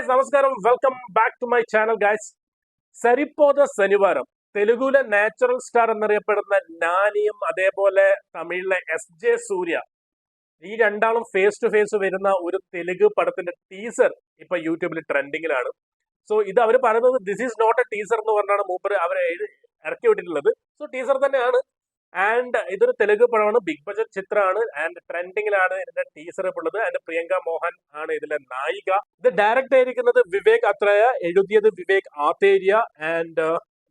Guys നമസ്കാരം, welcome back to my channel guys. Saripodhaa Sanivaaram തെലുഗുവിലെ natural star എന്നറിയപ്പെടുന്ന നാനിയും അതേപോലെ തമിഴിലെ SJ സൂര്യ, ഈ രണ്ടാളും ഫേസ് ടു ഫേസ് വരുന്ന ഒരു തെലുഗു പടത്തിന്റെ ടീസർ ഇപ്പൊ യൂട്യൂബിൽ ട്രെൻഡിങ്ങിലാണ്. സോ ഇത് അവർ പറയുന്നത് this is not a teaser എന്ന് പറഞ്ഞാണ് മൂപ്പർ അവരെ ഇറക്കി വിട്ടിട്ടുള്ളത്. സോ ടീസർ തന്നെയാണ്. ആൻഡ് ഇതൊരു തെലുഗു പടമാണ്, ബിഗ് ബഡ്ജറ്റ് ചിത്രമാണ് ആൻഡ് ട്രെൻഡിങ്ങിലാണ് ഇതിന്റെ ടീസർ ഉള്ളത്. ആൻഡ് പ്രിയങ്ക മോഹൻ ആണ് ഇതിലെ നായിക. ഇത് ഡയറക്റ്റ് ആയിരിക്കുന്നത് വിവേക് അത്രയ, എഴുതിയത് വിവേക് ആതേര്യ ആൻഡ്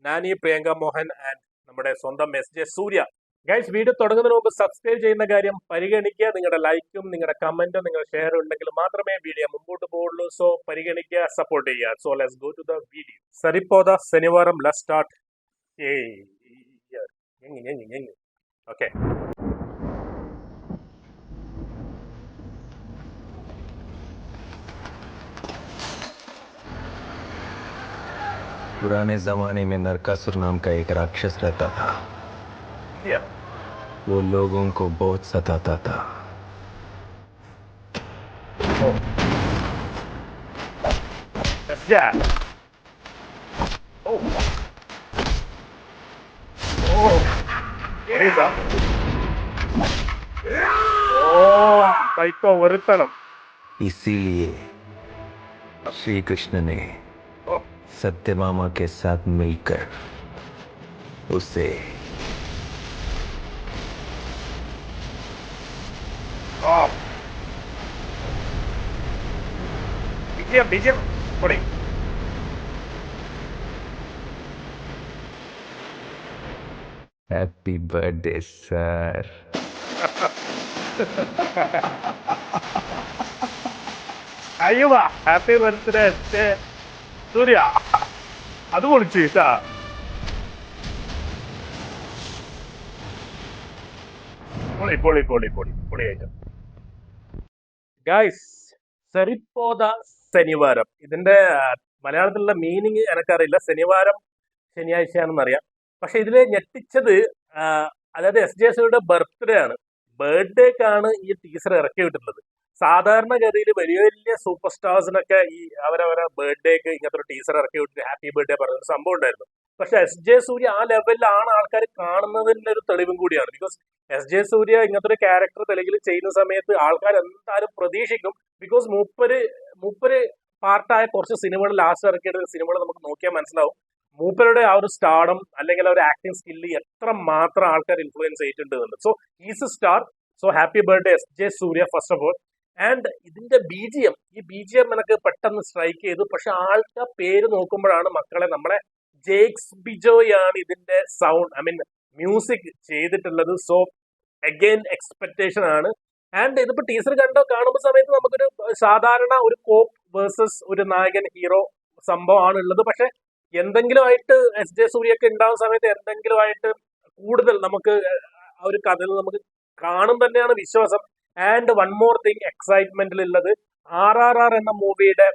നാനി പ്രിയങ്ക മോഹൻ ആൻഡ് നമ്മുടെ സ്വന്തം SJ സൂര്യ. ഗൈസ്, വീഡിയോ തുടങ്ങുന്നതിന് മുമ്പ് സബ്സ്ക്രൈബ് ചെയ്യുന്ന കാര്യം പരിഗണിക്കുക. നിങ്ങളുടെ ലൈക്കും നിങ്ങളുടെ കമന്റും നിങ്ങളുടെ ഷെയറും ഉണ്ടെങ്കിൽ മാത്രമേ വീഡിയോ മുമ്പോട്ട് പോകുള്ളൂ. സോ പരിഗണിക്കുക, സപ്പോർട്ട് ചെയ്യുക. So let's go to the video. Saripodhaa Sanivaaram, let's start. Okay. पुराने जमाने में नरकासुर नाम का एक राक्षस रहता था. वो लोगों को बहुत सताता था. इसीलिए श्री कृष्ण ने सत्यभामा के साथ मिलकर उसे हैप्पी बर्थडे सर. അയ്യോ, ഹാപ്പി ബർത്ത്ഡേ സൂര്യ. അത് പൊളിച്ചു കേട്ടാ. പൊളി പൊളി പൊളി പൊളി പൊളിയായിട്ട്. ഗൈസ്, സരിപ്പോത ശനിവാരം, ഇതിന്റെ മലയാളത്തിലുള്ള മീനിങ് എനിക്കറിയില്ല. ശനിവാരം ശനിയാഴ്ചയാണെന്ന് അറിയാം. പക്ഷെ ഇതില് ഞെട്ടിച്ചത്, അതായത് SJ സൂര്യയുടെ ബർത്ത്ഡേ ആണ്. ബർത്ത്ഡേക്കാണ് ഈ ടീസർ ഇറക്കി വിട്ടിട്ടുള്ളത്. സാധാരണഗതിയിൽ വലിയ വലിയ സൂപ്പർ സ്റ്റാർസിനൊക്കെ ഈ അവരവരെ ബർത്ത്ഡേക്ക് ഇങ്ങനത്തെ ഒരു ടീസർ ഇറക്കി വിട്ടിട്ട് ഹാപ്പി ബർത്ത്ഡേ പറയുന്ന സംഭവം ഉണ്ടായിരുന്നു. പക്ഷെ SJ സൂര്യ ആ ലെവലിലാണ് ആൾക്കാർ കാണുന്നതിന്റെ ഒരു തെളിവും കൂടിയാണ്. ബിക്കോസ് SJ സൂര്യ ഇങ്ങനത്തെ ഒരു ക്യാരക്ടർ തെലുങ്കിൽ ചെയ്യുന്ന സമയത്ത് ആൾക്കാർ എന്തായാലും പ്രതീക്ഷിക്കും. ബിക്കോസ് മൂപ്പര് പാർട്ടായ കുറച്ച് സിനിമകൾ ലാസ്റ്റ് ഇറക്കിയ സിനിമകൾ നമുക്ക് നോക്കിയാൽ മനസ്സിലാവും മൂപ്പരുടെ ആ ഒരു സ്റ്റാർഡം അല്ലെങ്കിൽ ആ ഒരു ആക്ടിങ് സ്കില്ല് എത്ര മാത്രം ആൾക്കാർ ഇൻഫ്ലുവൻസ് ചെയ്തിട്ടുണ്ട് എന്നുള്ളത്. So is A star. So happy birthday SJ Surya first of all. And ഇതിന്റെ BGM എനിക്ക് പെട്ടെന്ന് സ്ട്രൈക്ക് ചെയ്തു. പക്ഷെ ആൾക്കാർ പേര് നോക്കുമ്പോഴാണ് മക്കളെ, നമ്മളെ ജേക്സ് ബിജോയ് ആണ് ഇതിന്റെ സൗണ്ട് മ്യൂസിക് ചെയ്തിട്ടുള്ളത്. സോ അഗൈൻ എക്സ്പെക്ടേഷൻ ആണ്. ആൻഡ് ഇതിപ്പോ ടീസർ കാണുമ്പോൾ സമയത്ത് നമുക്കൊരു സാധാരണ ഒരു കോപ്പ് വേഴ്സസ് ഒരു നായകൻ ഹീറോ സംഭവമാണ് ഉള്ളത്. പക്ഷെ എന്തെങ്കിലും ആയിട്ട് SJ സൂര്യക്ക് ഉണ്ടാവുന്ന സമയത്ത് എന്തെങ്കിലും ആയിട്ട് കൂടുതൽ നമുക്ക് ആ ഒരു കഥയിൽ നമുക്ക് കാണും തന്നെയാണ് വിശ്വാസം. ആൻഡ് വൺ മോർ തിങ് എക്സൈറ്റ്മെന്റിൽ ഉള്ളത്, RRR എന്ന മൂവിയുടെ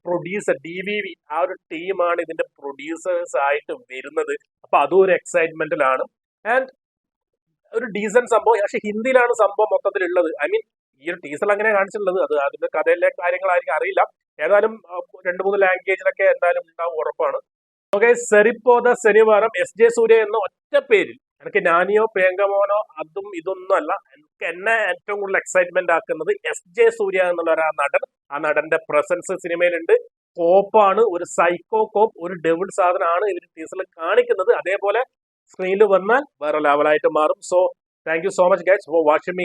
പ്രൊഡ്യൂസർ DVV, ആ ഒരു ടീമാണ് ഇതിന്റെ പ്രൊഡ്യൂസേഴ്സ് ആയിട്ട് വരുന്നത്. അപ്പൊ അതും ഒരു എക്സൈറ്റ്മെന്റിലാണ്. ആൻഡ് ഒരു ഡീസന്റ് സംഭവം. പക്ഷെ ഹിന്ദിയിലാണ് സംഭവം മൊത്തത്തിലുള്ളത്. ഈ ഒരു ടീസർ അങ്ങനെ കാണിച്ചിട്ടുള്ളത്. അത് അതിന്റെ കഥയിലെ കാര്യങ്ങളായിരിക്കും അറിയില്ല. ഏതായാലും 2-3 ലാംഗ്വേജിലൊക്കെ എന്തായാലും ഉണ്ടാവും, ഉറപ്പാണ്. ഓക്കെ, സരിപ്പോത ശനിവാരം SJ സൂര്യ എന്ന ഒറ്റ പേരിൽ എനിക്ക് നാനിയോ പ്രിയങ്ക മോഹനോ അതും ഇതൊന്നും അല്ല. എന്നെ ഏറ്റവും കൂടുതൽ എക്സൈറ്റ്മെന്റ് ആക്കുന്നത് SJ സൂര്യ എന്നുള്ള ഒരു നടൻ. ആ നടന്റെ പ്രസൻസ് സിനിമയിലുണ്ട്. കോപ്പാണ്, ഒരു സൈക്കോ കോപ്പ്, ഒരു ഡെവിൾ സാധനമാണ് ഇവർ ടീസറിൽ കാണിക്കുന്നത്. അതേപോലെ സ്ക്രീനിൽ വന്നാൽ വേറെ ലെവലായിട്ട് മാറും. So thank you so much guys for watching me.